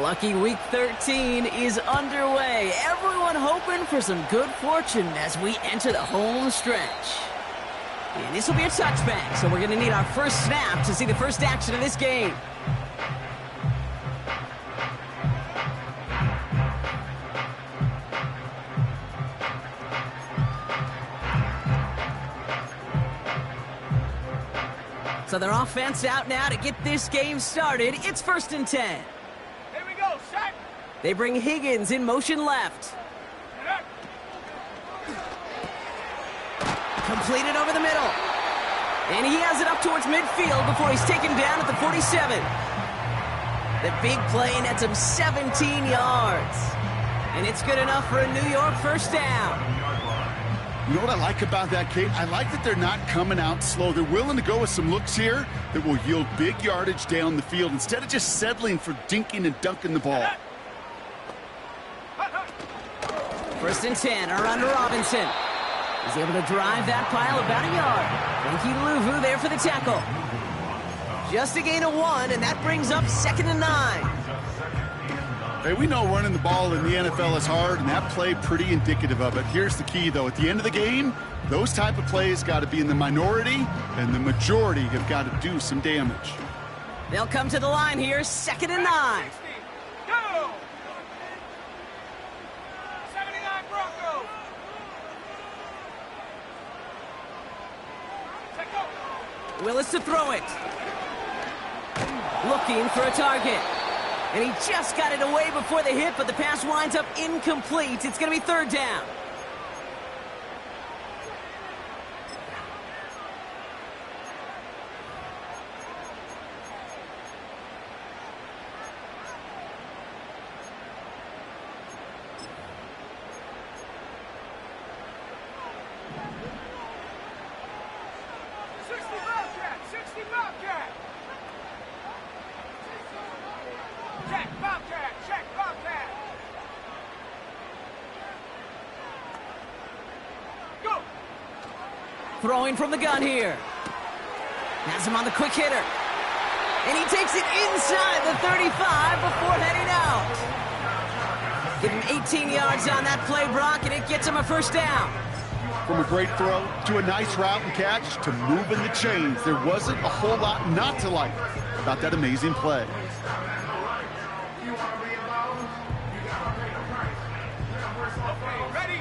Lucky Week 13 is underway. Everyone hoping for some good fortune as we enter the home stretch. And this will be a touchback, so we're going to need our first snap to see the first action of this game. So their offense out now to get this game started. It's 1st and 10. Here we go, set. They bring Higgins in motion left. Completed over the middle. And he has it up towards midfield before he's taken down at the 47. The big play nets him 17 yards. And it's good enough for a New York first down. You know what I like about that, Kate? I like that they're not coming out slow. They're willing to go with some looks here that will yield big yardage down the field instead of just settling for dinking and dunking the ball. 1st and 10, around to Robinson. He's able to drive that pile about a yard. Frankie Llroe there for the tackle. Just a gain of 1, and that brings up 2nd and 9. Hey, we know running the ball in the NFL is hard, and that play pretty indicative of it. Here's the key, though. At the end of the game, those type of plays got to be in the minority, and the majority have got to do some damage. They'll come to the line here, 2nd and 9. Go! 79 Broncos. Willis to throw it. Looking for a target. And he just got it away before the hit, but the pass winds up incomplete. It's going to be 3rd down. Throwing from the gun here. Has him on the quick hitter. And he takes it inside the 35 before heading out. Give him 18 yards on that play, Brock, and it gets him a first down. From a great throw to a nice route and catch to moving the chains, there wasn't a whole lot not to like about that amazing play.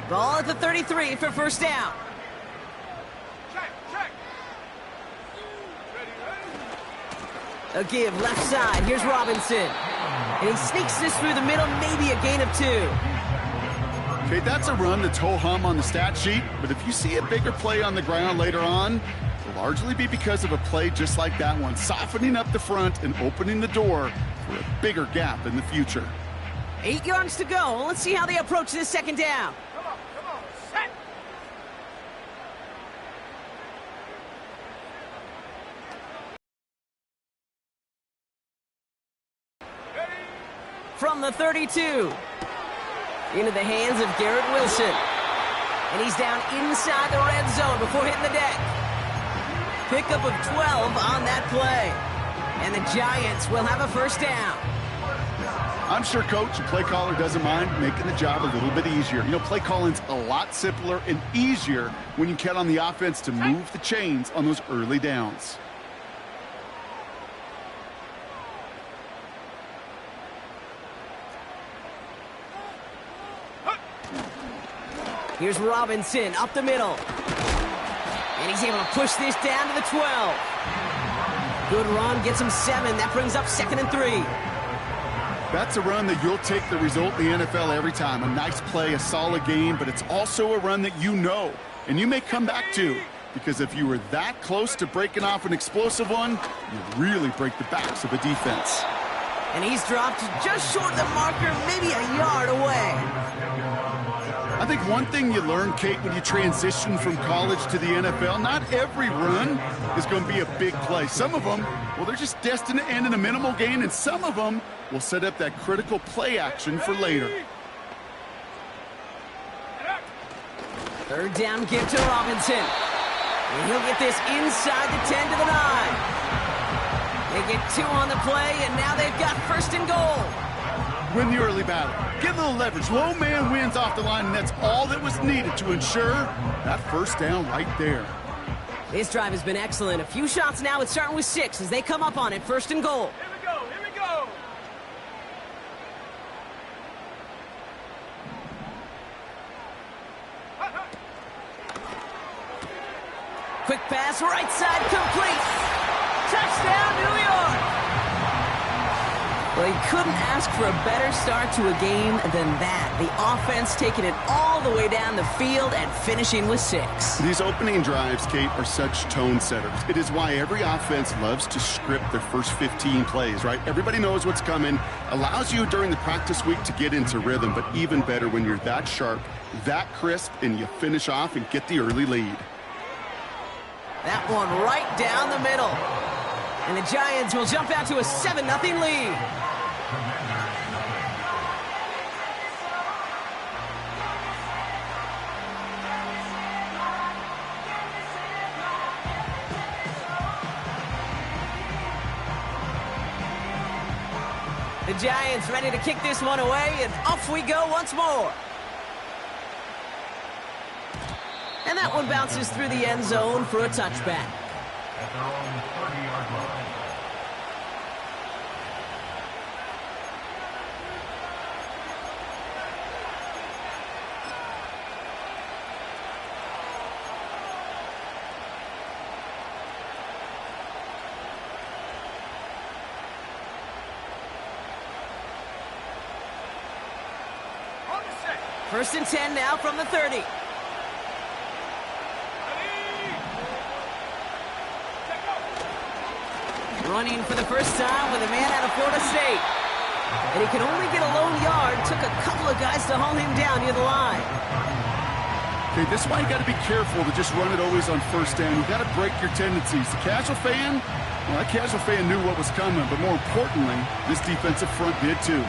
Ball at the 33 for first down. A give left side. Here's Robinson. And he sneaks this through the middle, maybe a gain of 2. Okay, that's a run that's ho-hum on the stat sheet, but if you see a bigger play on the ground later on, it'll largely be because of a play just like that one, softening up the front and opening the door for a bigger gap in the future. 8 yards to go. Let's see how they approach this 2nd down. Come on, set. From the 32. Into the hands of Garrett Wilson. And he's down inside the red zone before hitting the deck. Pickup of 12 on that play. And the Giants will have a first down. I'm sure coach and play caller doesn't mind making the job a little bit easier. You know, play calling's a lot simpler and easier when you count on the offense to move the chains on those early downs. Here's Robinson up the middle. And he's able to push this down to the 12. Good run, gets him 7. That brings up 2nd and 3. That's a run that you'll take the result in the NFL every time. A nice play, a solid game, but it's also a run that you know, and you may come back to, because if you were that close to breaking off an explosive one, you really break the backs of a defense. And he's dropped just short of the marker, maybe a yard away. I think one thing you learn, Kate, when you transition from college to the NFL, not every run is going to be a big play. Some of them, well, they're just destined to end in a minimal gain, and some of them will set up that critical play action for later. 3rd down give to Robinson. And he'll get this inside the 10 to the 9. They get 2 on the play, and now they've got 1st and goal. win the early battle. Get a little leverage. Low man wins off the line, and that's all that was needed to ensure that first down right there. This drive has been excellent. A few shots now. It's starting with 6 as they come up on it. 1st and goal. Here we go, here we go. Quick pass, right side, complete. Touchdown, New York. Well, you couldn't ask for a better start to a game than that. The offense taking it all the way down the field and finishing with 6. These opening drives, Kate, are such tone setters. It is why every offense loves to script their first 15 plays, right? Everybody knows what's coming. Allows you during the practice week to get into rhythm, but even better when you're that sharp, that crisp, and you finish off and get the early lead. That one right down the middle. And the Giants will jump out to a 7-0 lead. The Giants ready to kick this one away, and off we go once more. And that one bounces through the end zone for a touchback. At their own 30-yard line. On the set. 1st and 10 now from the 30. Ready. Set, go. Running for the first time with a man out of Florida State. And he can only get a lone yard. Took a couple of guys to haul him down near the line. Okay, this is why you got to be careful to just run it always on first down. You got to break your tendencies. The casual fan, well, that casual fan knew what was coming, but more importantly, this defensive front did too.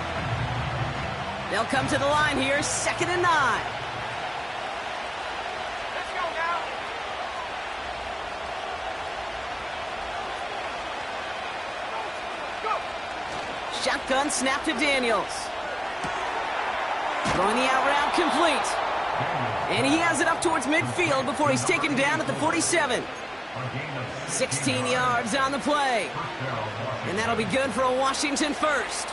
They'll come to the line here, 2nd and 9. Let's go now. Go. Shotgun snap to Daniels. Throwing the out route complete. And he has it up towards midfield before he's taken down at the 47. 16 yards on the play. And that'll be good for a Washington first.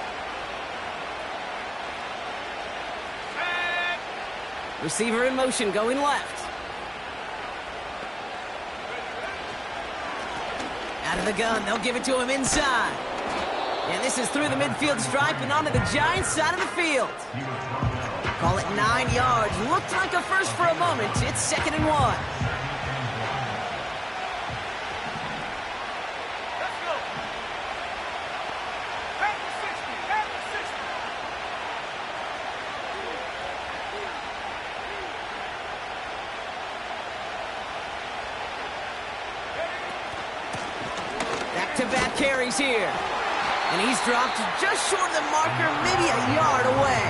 Receiver in motion, going left. Out of the gun, they'll give it to him inside. And this is through the midfield stripe and onto the Giants side of the field. Call it 9 yards. Looked like a first for a moment. It's 2nd and 1. Let's go. Back to 60. Back to 60. Back-to-back carries here. And he's dropped just short of the marker, maybe a yard away.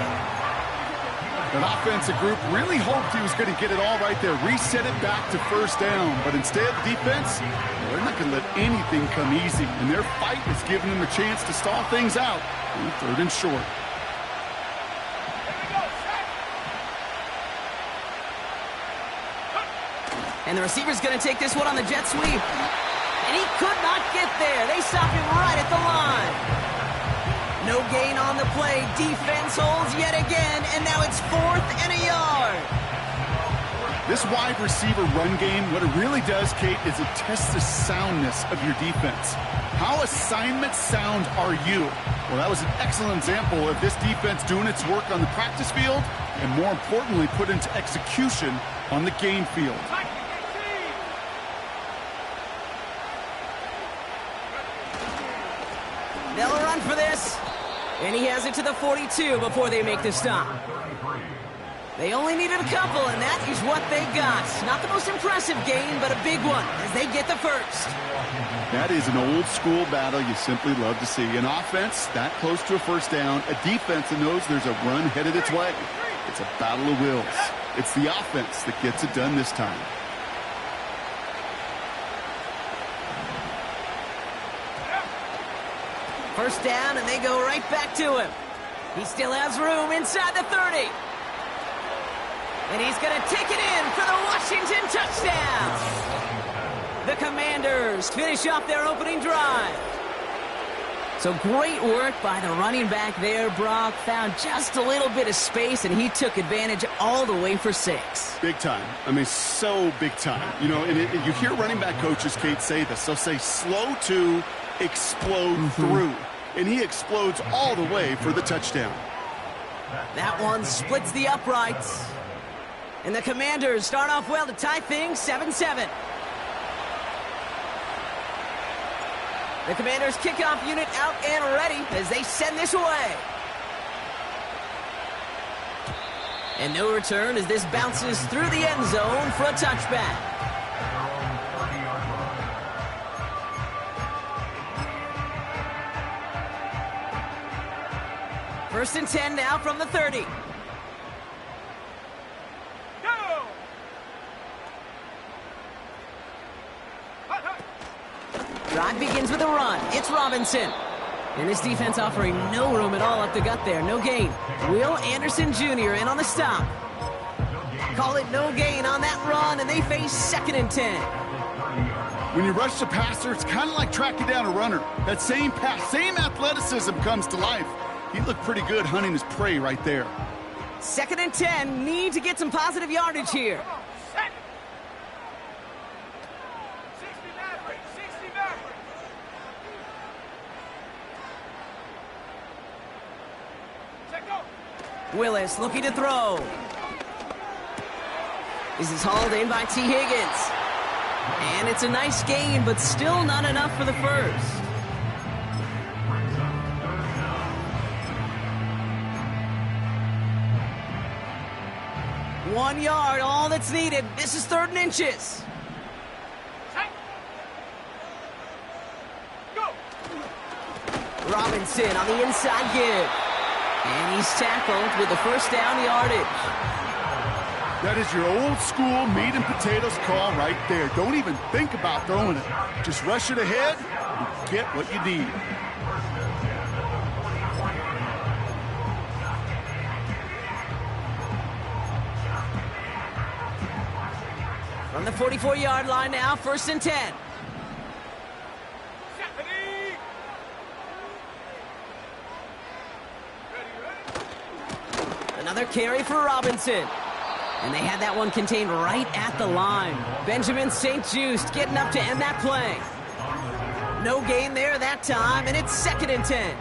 An offensive group really hoped he was going to get it all right there, reset it back to first down. But instead, the defense, well, they're not going to let anything come easy. And their fight is giving them a chance to stall things out on 3rd and short. Here we go. Set. And the receiver's going to take this one on the jet sweep. And he could not get there. They stop him right at the line. No gain on the play. Defense holds yet again, and now it's 4th and a yard. This wide receiver run game, what it really does, Kate, is it tests the soundness of your defense. How assignment sound are you? Well, that was an excellent example of this defense doing its work on the practice field and, more importantly, put into execution on the game field. They'll run for this. And he has it to the 42 before they make the stop. They only needed a couple, and that is what they got. Not the most impressive game, but a big one as they get the first. That is an old-school battle you simply love to see. An offense that close to a first down, a defense that knows there's a run headed its way. It's a battle of wills. It's the offense that gets it done this time. First down, and they go right back to him. He still has room inside the 30. And he's going to take it in for the Washington touchdown. The Commanders finish off their opening drive. So great work by the running back there, Brock. Found just a little bit of space, and he took advantage all the way for 6. Big time. I mean, so big time. You know, and you hear running back coaches, Kate, say this. They'll say slow to explode through. And he explodes all the way for the touchdown. That one splits the uprights. And the Commanders start off well to tie things 7-7. The Commanders' kickoff unit out and ready as they send this away. And no return as this bounces through the end zone for a touchback. First and 10 now from the 30. Go! Drive begins with a run. It's Robinson. And this defense offering no room at all up the gut there. No gain. Will Anderson Jr. in on the stop. Call it no gain on that run, and they face 2nd and 10. When you rush the passer, it's kind of like tracking down a runner. That same pass, same athleticism comes to life. He looked pretty good hunting his prey right there. 2nd and 10. Need to get some positive yardage here. Set! 60 Maverick! 60 Maverick! Set go! Willis looking to throw. This is hauled in by T. Higgins. And it's a nice gain, but still not enough for the first. One yard, all that's needed. This is 3rd and inches. Set! Go! Robinson on the inside give. And he's tackled with the first down yardage. That is your old school meat and potatoes call right there. Don't even think about throwing it. Just rush it ahead and get what you need. From the 44-yard line now, 1st and 10. Stephanie! Ready? Another carry for Robinson. And they had that one contained right at the line. Benjamin St. Just getting up to end that play. No gain there that time, and it's 2nd and 10.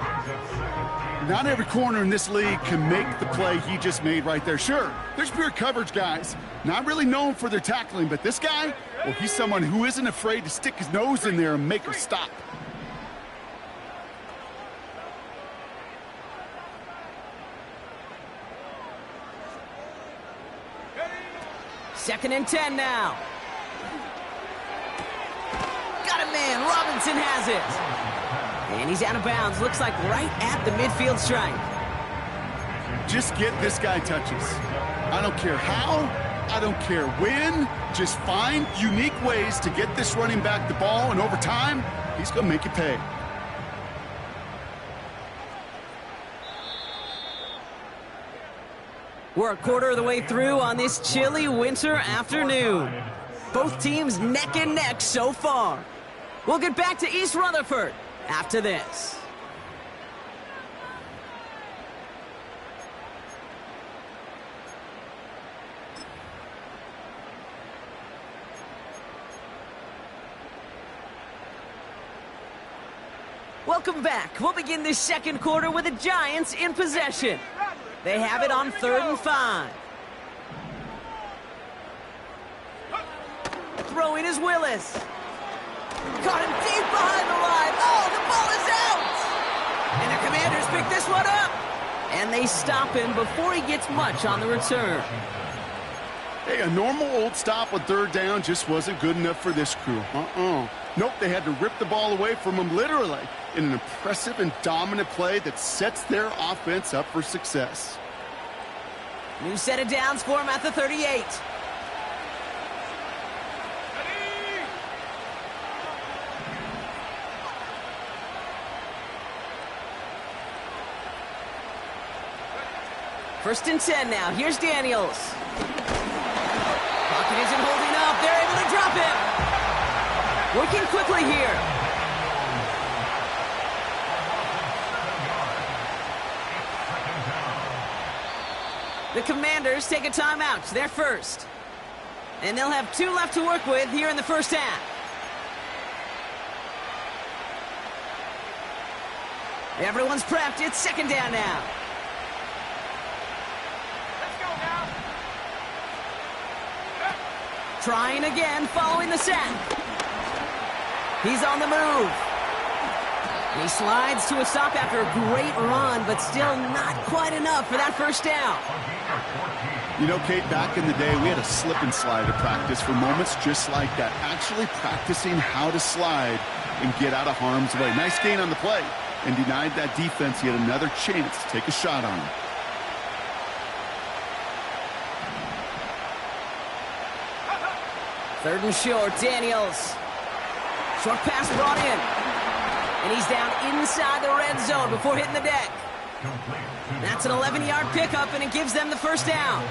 Not every corner in this league can make the play he just made right there. Sure, there's pure coverage guys. Not really known for their tackling, but this guy, well, he's someone who isn't afraid to stick his nose in there and make a stop. Second and 10 now. Got a man. Robinson has it. And he's out of bounds. Looks like right at the midfield stripe. Just get this guy touches. I don't care how. I don't care when. Just find unique ways to get this running back the ball, and over time, he's going to make you pay. We're a quarter of the way through on this chilly winter afternoon. Both teams neck and neck so far. We'll get back to East Rutherford after this. Welcome back. We'll begin this second quarter with the Giants in possession. They have it on 3rd and 5. Throwing is Willis. Caught him deep behind the line. Oh, the ball is out! And the Commanders pick this one up. And they stop him before he gets much on the return. Hey, a normal old stop with 3rd down just wasn't good enough for this crew. Nope, they had to rip the ball away from him literally in an impressive and dominant play that sets their offense up for success. New set of downs for him at the 38. First and 10 now. Here's Daniels. Pocket isn't holding up. They're able to drop it. Working quickly here. The Commanders take a timeout. They're first. And they'll have 2 left to work with here in the first half. Everyone's prepped. It's second down now. Let's go now. Trying again following the sack. He's on the move. And he slides to a stop after a great run, but still not quite enough for that first down. You know, Kate, back in the day, we had a slip and slide at practice for moments just like that. Actually practicing how to slide and get out of harm's way. Nice gain on the play, and denied that defense yet another chance to take a shot on him. Third and short, Daniels. Short pass brought in. And he's down inside the red zone before hitting the deck. That's an 11-yard pickup, and it gives them the first down.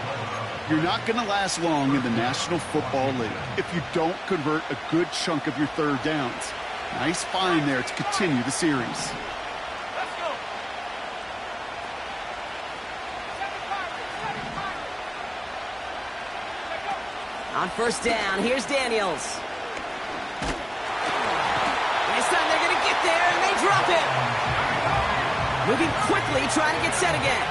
You're not going to last long in the National Football League if you don't convert a good chunk of your third downs. Nice find there to continue the series. Let's go. On first down, here's Daniels. This time they're going to get there, and they drop it. Moving quickly, trying to get set again.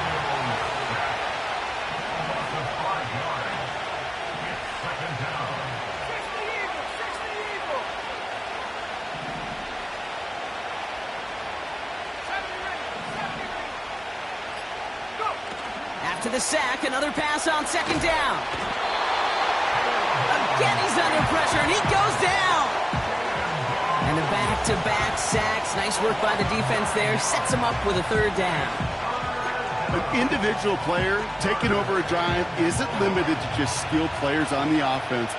After the sack, another pass on second down. Again, he's under pressure, and he goes down. And the back-to-back sacks. Nice work by the defense there. Sets him up with a third down. An individual player taking over a drive isn't limited to just skilled players on the offense.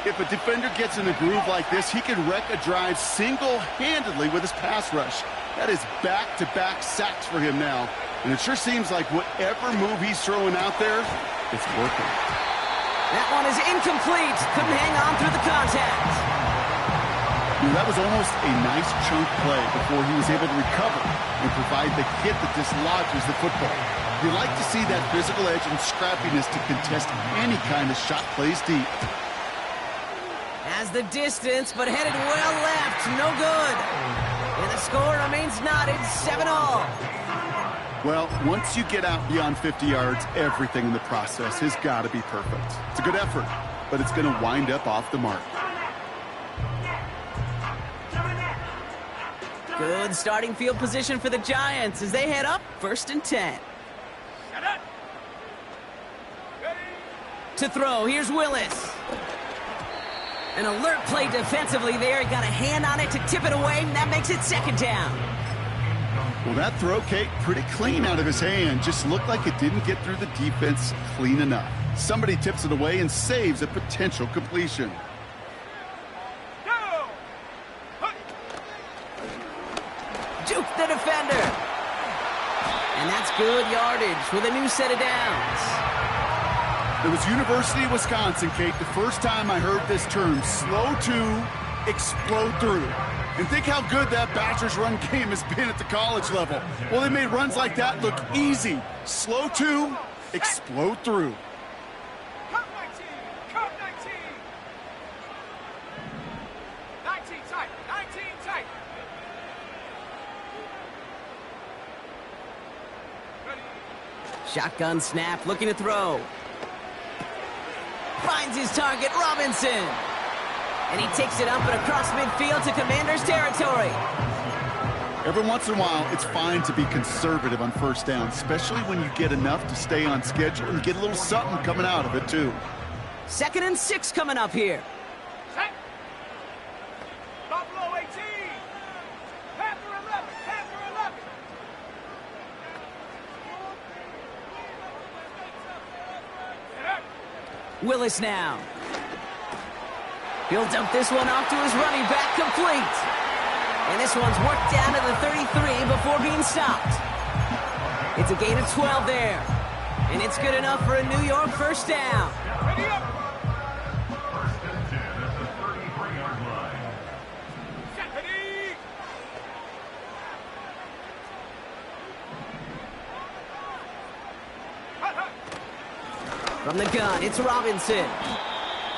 If a defender gets in a groove like this, he can wreck a drive single-handedly with his pass rush. That is back-to-back sacks for him now. And it sure seems like whatever move he's throwing out there, it's working. That one is incomplete. Couldn't hang on through the contact. That was almost a nice chunk play before he was able to recover and provide the hit that dislodges the football. You like to see that physical edge and scrappiness to contest any kind of shot plays deep. Has the distance, but headed well left. No good. And the score remains knotted, 7-all. Well, once you get out beyond 50 yards, everything in the process has got to be perfect. It's a good effort, but it's going to wind up off the mark. Good starting field position for the Giants as they head up first and 10. Shut up. Ready. To throw, here's Willis. An alert play defensively there. He got a hand on it to tip it away, and that makes it second down. Well, that throw, Kate, pretty clean out of his hand. Just looked like it didn't get through the defense clean enough. Somebody tips it away and saves a potential completion. Go. Juke the defender. And that's good yardage with a new set of downs. It was University of Wisconsin, Kate, the first time I heard this term, slow to explode through. And think how good that Badgers run game has been at the college level. Well, they made runs like that look easy. Slow to explode through. Come 19. Come 19. 19 tight. 19 tight. Ready. Shotgun snap, looking to throw. Finds his target, Robinson. And he takes it up and across midfield to Commanders territory. Every once in a while, it's fine to be conservative on first down, especially when you get enough to stay on schedule and get a little something coming out of it, too. 2nd and 6 coming up here. Set. Buffalo 18. Panther 11. Panther 11. Get up. Willis now. He'll dump this one off to his running back, complete. And this one's worked down to the 33 before being stopped. It's a gain of 12 there. And it's good enough for a New York first down. Ready up. First and 10 at the 33-yard line. Set, ready. Hut, hut. From the gun, it's Robinson.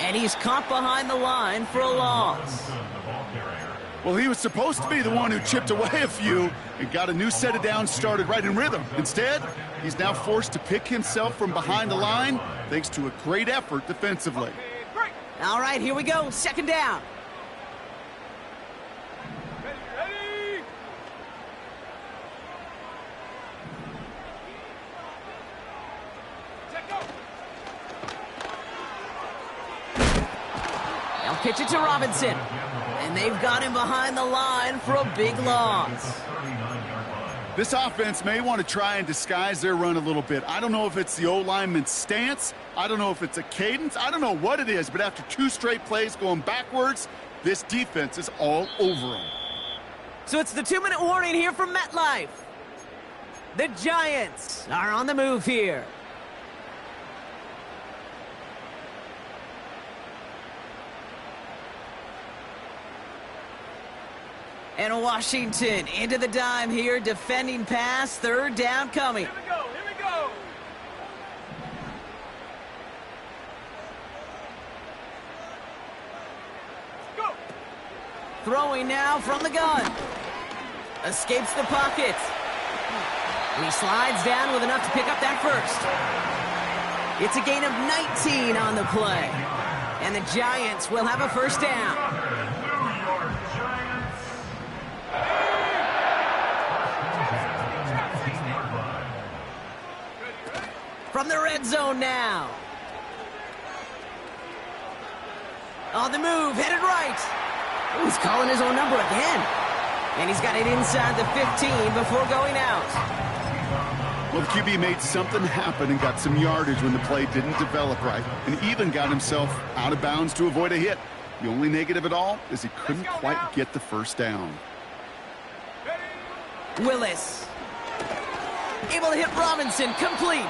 And he's caught behind the line for a loss. The ball carrier. Well, he was supposed to be the one who chipped away a few and got a new set of downs started right in rhythm. Instead, he's now forced to pick himself from behind the line thanks to a great effort defensively. And break. All right, here we go. Second down. Ready, ready. Set, go. They'll pitch it to Robinson. And they've got him behind the line for a big loss. This offense may want to try and disguise their run a little bit. I don't know if it's the O-lineman's stance. I don't know if it's a cadence. I don't know what it is, but after 2 straight plays going backwards, this defense is all over them. So it's the 2-minute warning here from MetLife. The Giants are on the move here. And Washington into the dime here, defending pass, third down coming. Here we go, here we go. Go. Throwing now from the gun. Escapes the pocket. And he slides down with enough to pick up that first. It's a gain of 19 on the play. And the Giants will have a first down. From the red zone now. On the move, headed right. Oh, he's calling his own number again. And he's got it inside the 15 before going out. Well, the QB made something happen and got some yardage when the play didn't develop right, and even got himself out of bounds to avoid a hit. The only negative at all is he couldn't quite get the first down. Willis. Able to hit Robinson, complete.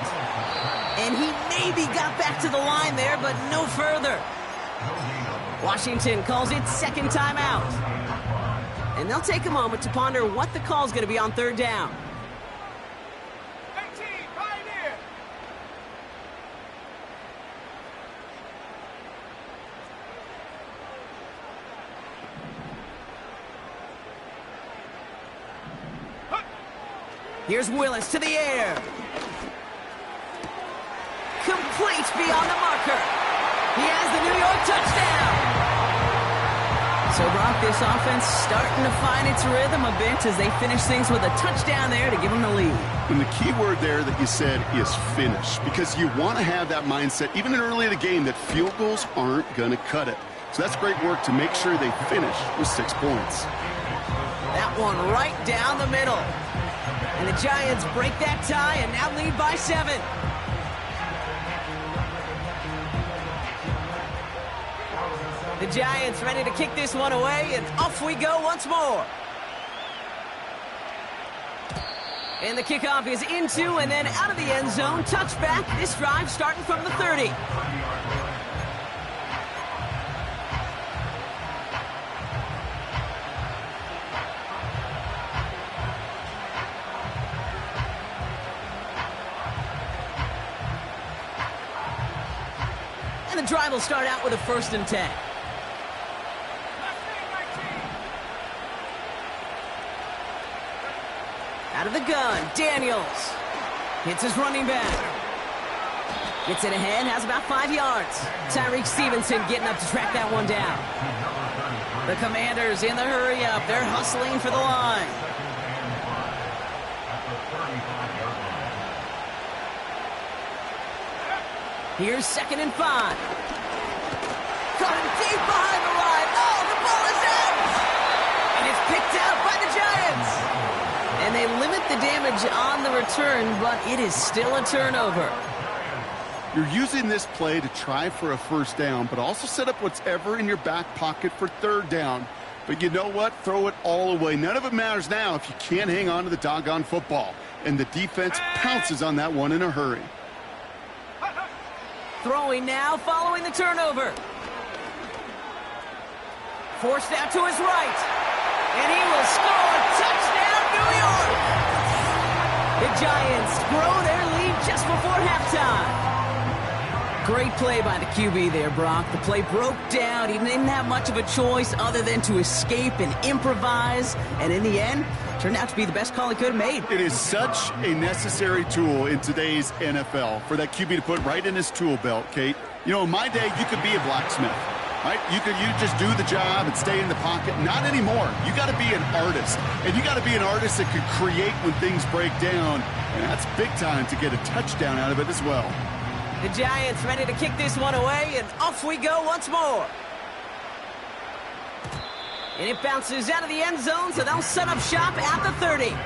And he maybe got back to the line there, but no further. Washington calls it second timeout. And they'll take a moment to ponder what the call's going to be on third down. 19, Pioneer. Here's Willis to the air. Complete beyond the marker. He has the New York touchdown. So, Brock, this offense starting to find its rhythm a bit as they finish things with a touchdown there to give them the lead. And the key word there that you said is finish, because you want to have that mindset, even in early in the game, that field goals aren't going to cut it. So that's great work to make sure they finish with 6 points. That one right down the middle. And the Giants break that tie and now lead by 7. The Giants ready to kick this one away, and off we go once more. And the kickoff is into and then out of the end zone. Touchback, this drive starting from the 30. And the drive will start out with a 1st and 10. Out of the gun, Daniels. Hits his running back. Gets it ahead, has about 5 yards. Tyreek Stevenson getting up to track that one down. The Commanders in the hurry up. They're hustling for the line. Here's 2nd and 5. Caught him deep behind the line. Oh, the ball is out! And it's picked out by the Giants. And they limit the damage on the return, but it is still a turnover. You're using this play to try for a 1st down, but also set up what's ever in your back pocket for 3rd down. But you know what? Throw it all away. None of it matters now if you can't hang on to the doggone football. And the defense pounces on that one in a hurry. Throwing now, following the turnover. Forced out to his right. And he will score. Touchdown, New York! The Giants grow their lead just before halftime. Great play by the QB there, Brock. The play broke down. He didn't have much of a choice other than to escape and improvise. And in the end, turned out to be the best call he could have made. It is such a necessary tool in today's NFL for that QB to put right in his tool belt, Kate. You know, in my day, you could be a blacksmith, right? You just do the job and stay in the pocket. Not anymore. You got to be an artist. And you got to be an artist that could create when things break down. And that's big time to get a touchdown out of it as well. The Giants ready to kick this one away, and off we go once more. And it bounces out of the end zone, so they'll set up shop at the 30.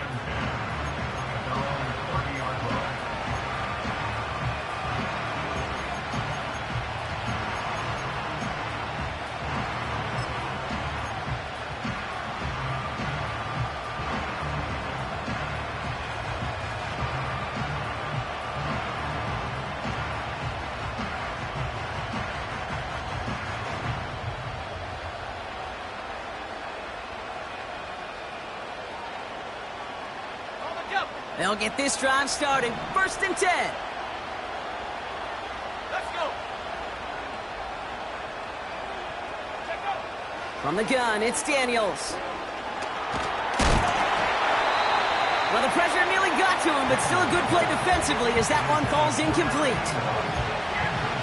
They'll get this drive started. 1st and 10. Let's go. Check out. From the gun, it's Daniels. Well, the pressure nearly got to him, but still a good play defensively as that one falls incomplete.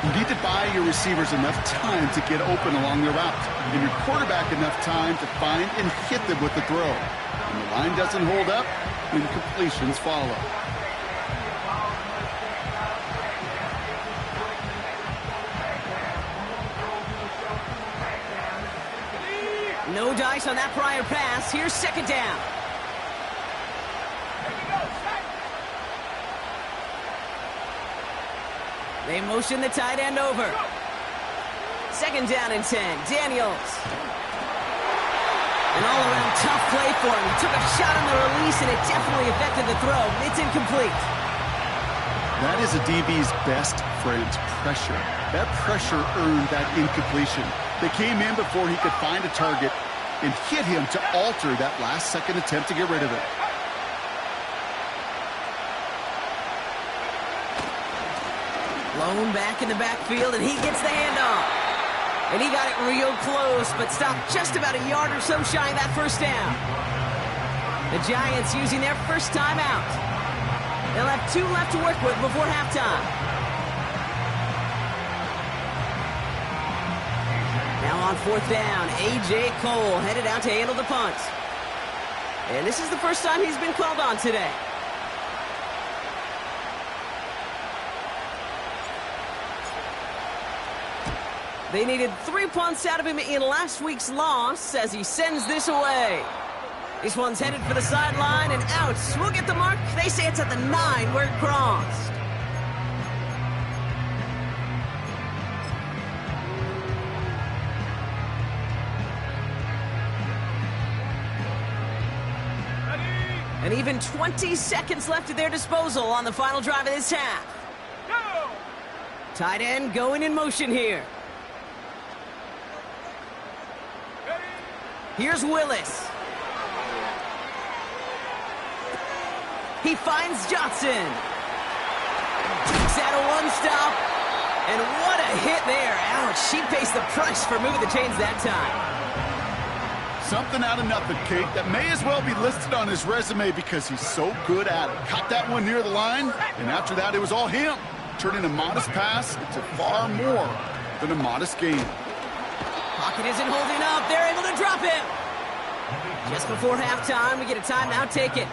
You need to buy your receivers enough time to get open along their route, and your quarterback enough time to find and hit them with the throw. When the line doesn't hold up, incompletions follow. No dice on that prior pass. Here's 2nd down. They motion the tight end over. 2nd down and 10. Daniels. An all-around tough play for him. He took a shot on the release, and it definitely affected the throw. It's incomplete. That is a DB's best friend, pressure. That pressure earned that incompletion. They came in before he could find a target and hit him to alter that last-second attempt to get rid of it. Blown back in the backfield, and he gets the handoff. And he got it real close, but stopped just about a yard or so shy of that 1st down. The Giants using their first timeout. They'll have 2 left to work with before halftime. Now on 4th down, A.J. Cole headed out to handle the punt. And this is the first time he's been called on today. They needed 3 punts out of him in last week's loss as he sends this away. This one's headed for the sideline and out. We'll get the mark. They say it's at the 9 where it crossed. And even 20 seconds left at their disposal on the final drive of this half. Go! Tight end going in motion here. Here's Willis. He finds Johnson. Takes out a one-stop. And what a hit there. Ouch, she pays the price for moving the chains that time. Something out of nothing, Kate, that may as well be listed on his resume because he's so good at it. Caught that one near the line, and after that, it was all him. Turning a modest pass into far more than a modest gain. Pocket isn't holding up. They're able to drop him. Just before halftime, we get a timeout. Take it.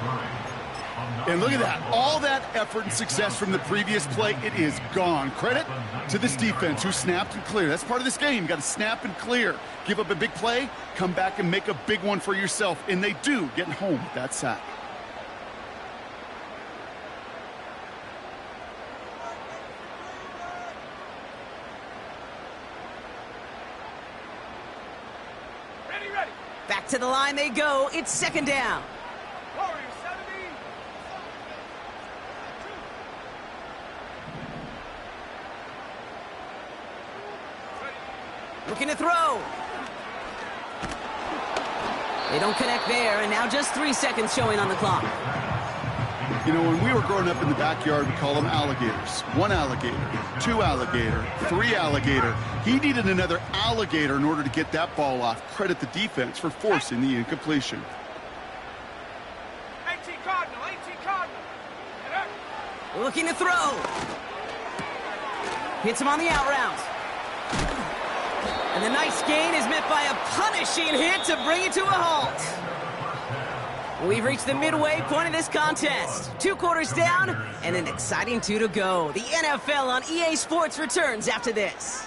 And look at that. All that effort and success from the previous play, it is gone. Credit to this defense who snapped and cleared. That's part of this game. You got to snap and clear. Give up a big play, come back and make a big one for yourself. And they do, getting home with that sack. to the line they go. It's second down. Warriors 70. Looking to throw. They don't connect there, and now just 3 seconds showing on the clock. You know, when we were growing up in the backyard, we call them alligators. 1 alligator, 2 alligator, 3 alligator. He needed another alligator in order to get that ball off. Credit the defense for forcing the incompletion. 18 Cardinal, 18 Cardinal. Get up. Looking to throw. Hits him on the out route. And the nice gain is met by a punishing hit to bring it to a halt. We've reached the midway point of this contest. 2 quarters down and an exciting 2 to go. The NFL on EA Sports returns after this.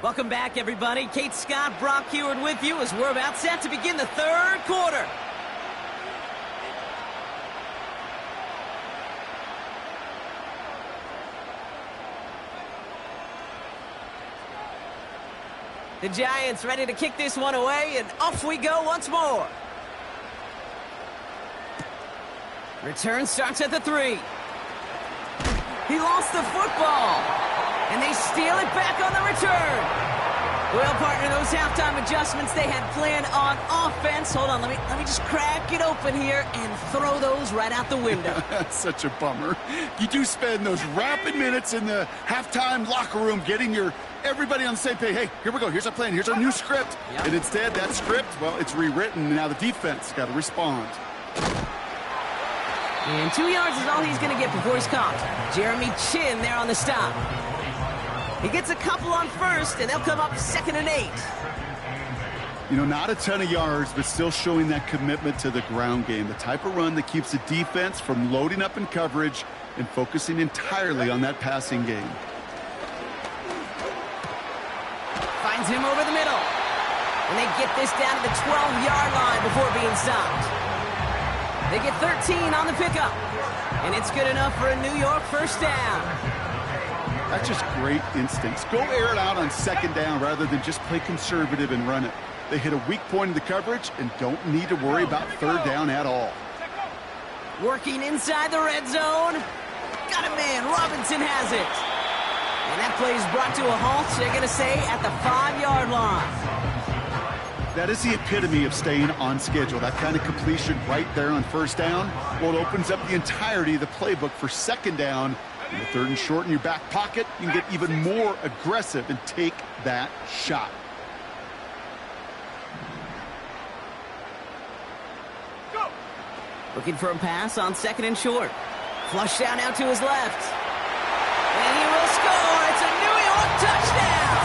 Welcome back, everybody. Kate Scott, Brock Heward with you as we're about set to begin the 3rd quarter. The Giants ready to kick this one away, and off we go once more. Return starts at the 3. He lost the football, and they steal it back on the return. Well, partner, those halftime adjustments they had planned on offense. Hold on, let me just crack it open here and throw those right out the window. That's such a bummer. You do spend those rapid minutes in the halftime locker room getting everybody on the same page. Hey, here we go. Here's our plan. Here's our new script. Yep. And instead, that script, well, it's rewritten. And now the defense got to respond. And 2 yards is all he's going to get before he's caught. Jeremy Chin there on the stop. He gets a couple on first, and they'll come up 2nd and 8. You know, not a ton of yards, but still showing that commitment to the ground game. The type of run that keeps the defense from loading up in coverage and focusing entirely on that passing game. Finds him over the middle. And they get this down to the 12-yard line before being stopped. They get 13 on the pickup. And it's good enough for a New York first down. That's just great instincts. Go air it out on 2nd down rather than just play conservative and run it. They hit a weak point in the coverage and don't need to worry about 3rd down at all. Working inside the red zone. Got a man. Robinson has it. And that play is brought to a halt, they're going to say, at the 5-yard line. That is the epitome of staying on schedule. That kind of completion right there on 1st down. Well, it opens up the entirety of the playbook for 2nd down. In the 3rd and short in your back pocket, you can get even more aggressive and take that shot. Go. Looking for a pass on 2nd and short. Flush down out to his left. And he will score. It's a New York touchdown.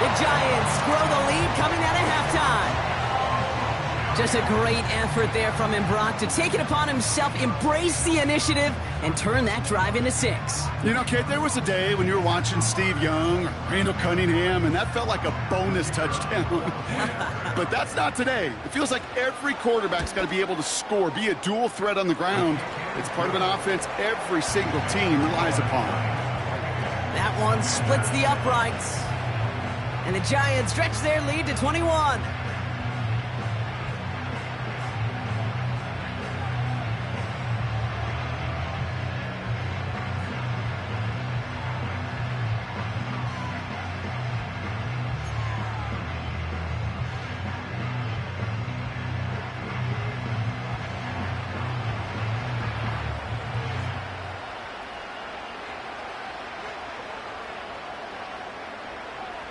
The Giants grow the lead coming out of halftime. Just a great effort there from him, Brock, to take it upon himself, embrace the initiative, and turn that drive into 6. You know, Kate, there was a day when you were watching Steve Young or Randall Cunningham, and that felt like a bonus touchdown. But that's not today. It feels like every quarterback's got to be able to score, be a dual threat on the ground. It's part of an offense every single team relies upon. That one splits the uprights. And the Giants stretch their lead to 21.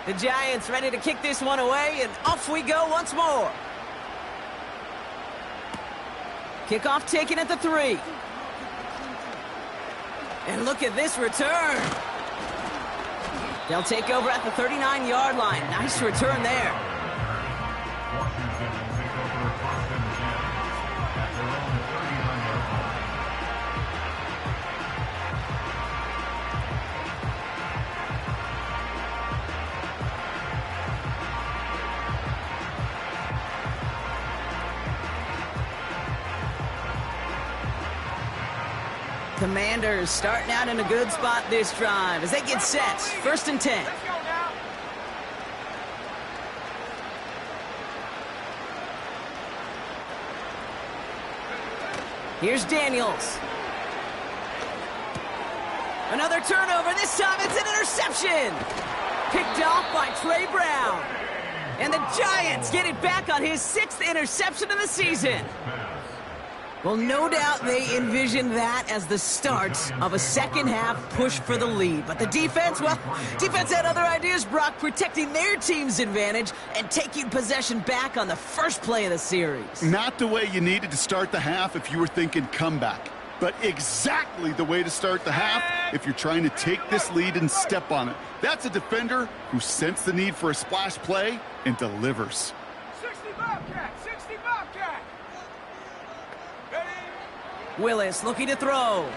The Giants ready to kick this one away, and off we go once more. Kickoff taken at the 3. And look at this return. They'll take over at the 39-yard line. Nice return there. Commanders starting out in a good spot this drive as they get set. 1st and 10. Let's go. Here's Daniels. Another turnover. This time it's an interception. Picked off by Trey Brown. And the Giants get it back on his 6th interception of the season. Well, no doubt they envisioned that as the start of a second-half push for the lead. But the defense, well, defense had other ideas, Brock, protecting their team's advantage and taking possession back on the first play of the series. Not the way you needed to start the half if you were thinking comeback, but exactly the way to start the half if you're trying to take this lead and step on it. That's a defender who sensed the need for a splash play and delivers. 60 Bobcat, 60 Bobcat. Willis looking to throw.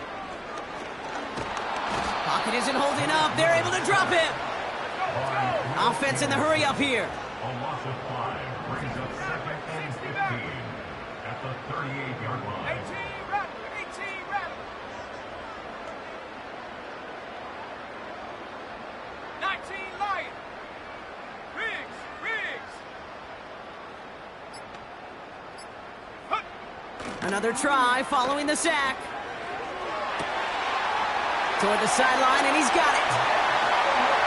Pocket isn't holding up. They're able to drop him. Offense in the hurry up here. A loss of 5 brings up 2nd and 15 at the 38-yard line. 18 Rattler. 19 Lion. Riggs. Another try following the sack. Toward the sideline, and he's got it.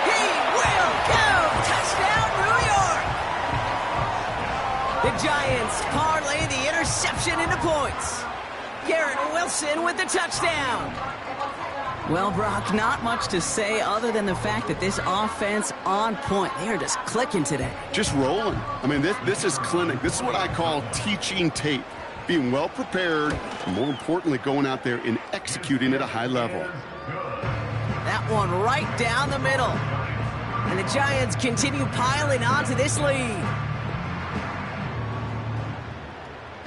He will go! Touchdown, New York! The Giants parlay the interception into points. Garrett Wilson with the touchdown. Well, Brock, not much to say other than the fact that this offense on point. They are just clicking today. Just rolling. I mean, this is clinic. This is what I call teaching tape. Being well prepared, and more importantly, going out there and executing at a high level. That one right down the middle. And the Giants continue piling onto this lead.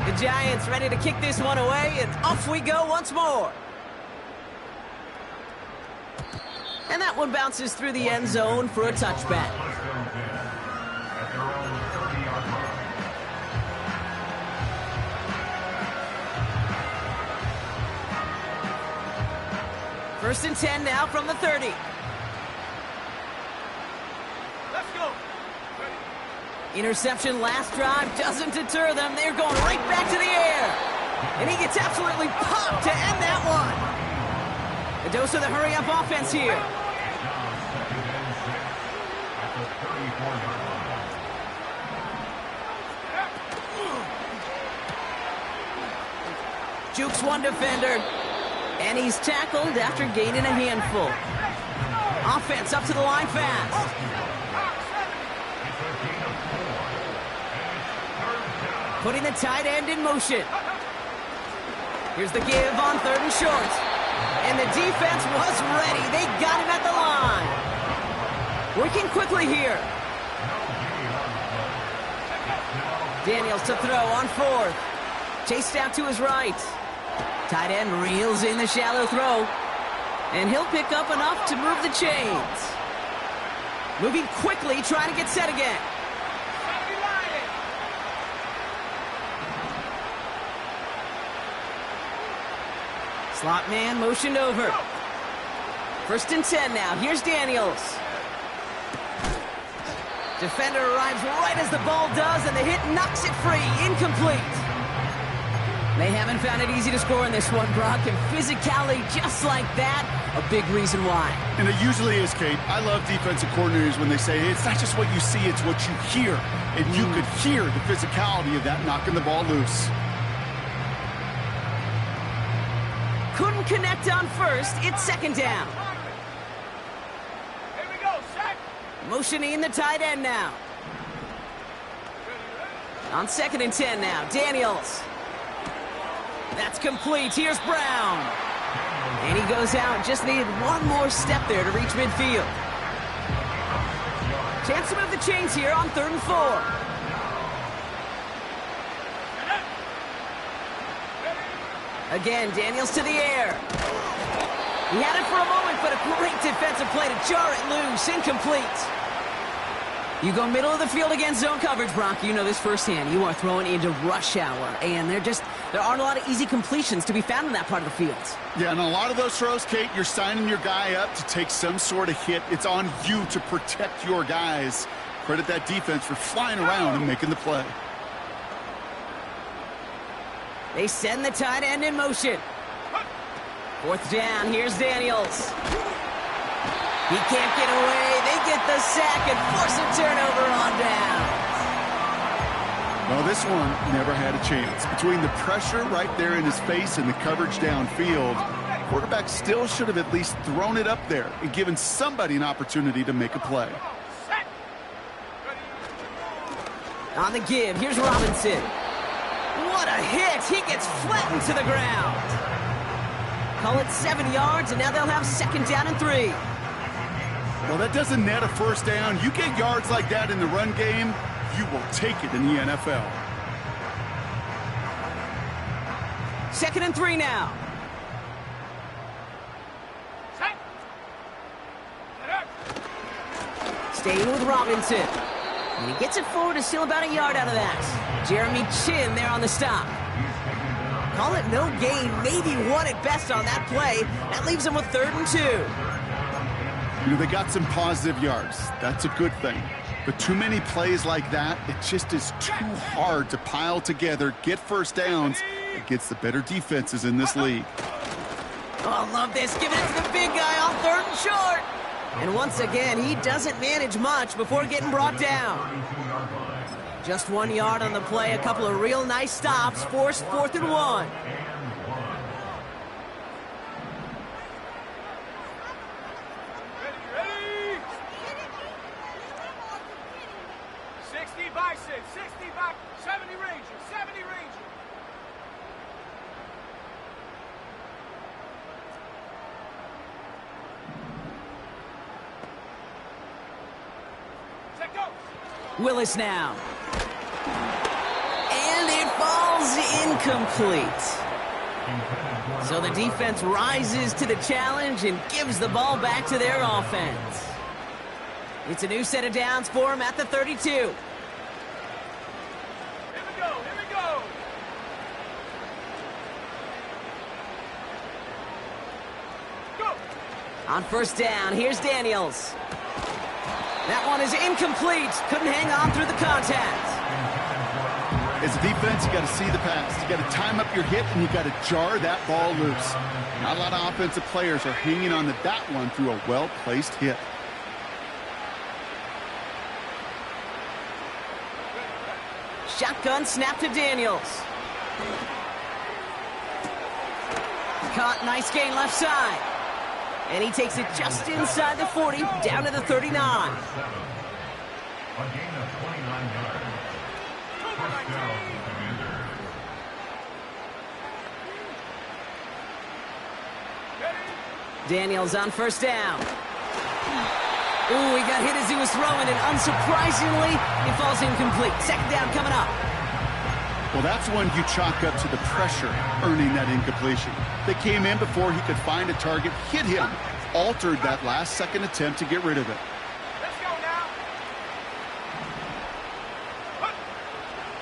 The Giants ready to kick this one away, and off we go once more. And that one bounces through the end zone for a touchback. First and 10 now from the 30. Let's go. Interception last drive doesn't deter them. They're going right back to the air. And he gets absolutely popped to end that one. A dose of the hurry-up offense here. Jukes one defender. And he's tackled after gaining a handful. Offense up to the line fast. Putting the tight end in motion. Here's the give on 3rd and short. And the defense was ready. They got him at the line. Working quickly here. Daniels to throw on 4th. Chased out to his right. Tight end reels in the shallow throw. And he'll pick up enough to move the chains. Moving quickly, trying to get set again. Slot man motioned over. First and 10 now. Here's Daniels. Defender arrives right as the ball does, and the hit knocks it free. Incomplete. They haven't found it easy to score in this one, Brock, and physicality just like that, a big reason why. And it usually is, Kate. I love defensive coordinators when they say, hey, it's not just what you see, it's what you hear. And you could hear the physicality of that knocking the ball loose. Couldn't connect on first. It's 2nd down. Here we go, sack. Motioning the tight end now. On 2nd and 10 now, Daniels. That's complete. Here's Brown. And he goes out. Just needed one more step there to reach midfield. Chance to move the chains here on 3rd and 4. Again, Daniels to the air. He had it for a moment, but a great defensive play to jar it loose. Incomplete. You go middle of the field against zone coverage, Brock. You know this firsthand. You are throwing into rush hour, and there aren't a lot of easy completions to be found in that part of the field. Yeah, and a lot of those throws, Kate, you're signing your guy up to take some sort of hit. It's on you to protect your guys. Credit that defense for flying around and making the play. They send the tight end in motion. 4th down, here's Daniels. He can't get away. They get the sack and force a turnover on down. Well, this one never had a chance. Between the pressure right there in his face and the coverage downfield, quarterback still should have at least thrown it up there and given somebody an opportunity to make a play. On the give, here's Robinson. What a hit! He gets flattened to the ground. Call it 7 yards, and now they'll have 2nd down and 3. Well, that doesn't net a 1st down. You get yards like that in the run game, you will take it in the NFL. 2nd and 3 now. Staying with Robinson. And he gets it forward to steal about a yard out of that. Jeremy Chin there on the stop. Call it no gain, maybe 1 at best on that play. That leaves them with 3rd and 2. You know, they got some positive yards. That's a good thing. But too many plays like that, it just is too hard to pile together, get 1st downs against the better defenses in this league. Oh, love this. Giving it to the big guy on 3rd and short. And once again, he doesn't manage much before getting brought down. Just 1 yard on the play, a couple of real nice stops, forced 4th and 1. Ready? 60 Bison, 60 back, 70 Ranger, 70 Ranger. Set go. Willis now. And it falls incomplete. So the defense rises to the challenge and gives the ball back to their offense. It's a new set of downs for him at the 32. Here we go, here we go. Go. On 1st down, here's Daniels. That one is incomplete. Couldn't hang on through the contact. As a defense, you got to see the pass. You got to time up your hit, and you got to jar that ball loose. Not a lot of offensive players are hanging on to that one through a well-placed hit. Shotgun snap to Daniels. Caught, nice gain left side. And he takes it just inside the 40, down to the 39. A gain of 29 yards. 1st down, Commanders. Daniels on 1st down. Ooh, he got hit as he was throwing, and unsurprisingly, it falls incomplete. 2nd down coming up. Well, that's one you chalk up to the pressure earning that incompletion. They came in before he could find a target, hit him, altered that last-second attempt to get rid of it. Let's go now.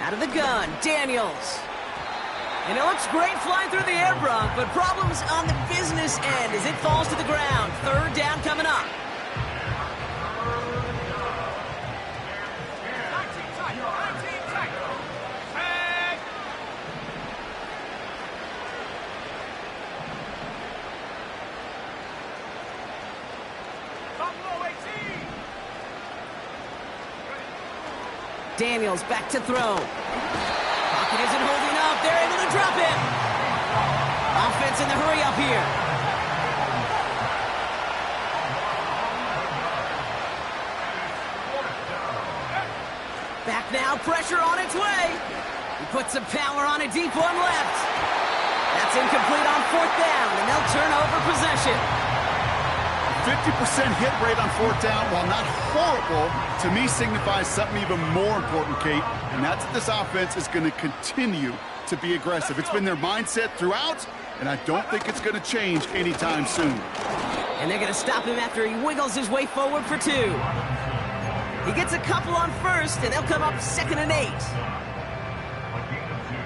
Out of the gun, Daniels. And it looks great flying through the air, Bronk, but problems on the business end as it falls to the ground. 3rd down coming up. Daniels back to throw. Pocket isn't holding up. They're able to drop him. Offense in the hurry up here. Back now, pressure on its way. He puts some power on a deep one left. That's incomplete on 4th down, and they'll turn over possession. 50% hit rate on 4th down, while not horrible, to me signifies something even more important, Kate, and that's that this offense is going to continue to be aggressive. It's been their mindset throughout, and I don't think it's going to change anytime soon. And they're going to stop him after he wiggles his way forward for 2. He gets a couple on 1st, and they'll come up 2nd and 8. A gain of 2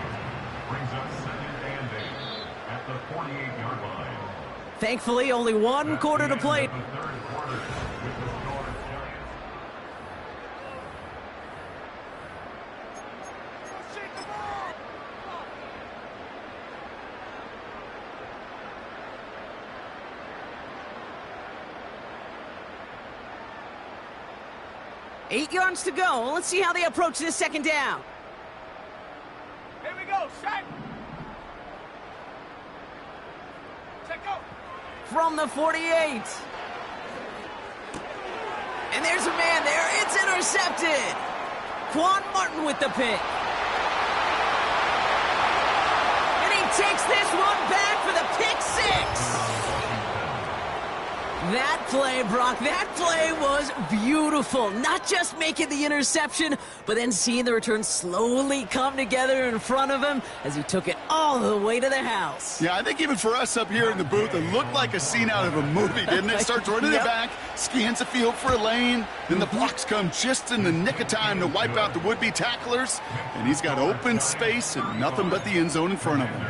brings up 2nd and 8 at the 48-yard line. Thankfully, only 1 quarter to play. The 3rd quarter with the North Giants. 8 yards to go. Let's see how they approach this second down. Here we go, set. Check go. From the 48. And there's a man there. It's intercepted. Quan Martin with the pick. And he takes this one back for the pick six. That play, Brock, that play was beautiful. Not just making the interception, but then seeing the return slowly come together in front of him as he took it all the way to the house. Yeah, I think even for us up here in the booth, it looked like a scene out of a movie, didn't it? Starts running it back, scans the field for a lane, then the blocks come just in the nick of time to wipe out the would-be tacklers, and he's got open space and nothing but the end zone in front of him.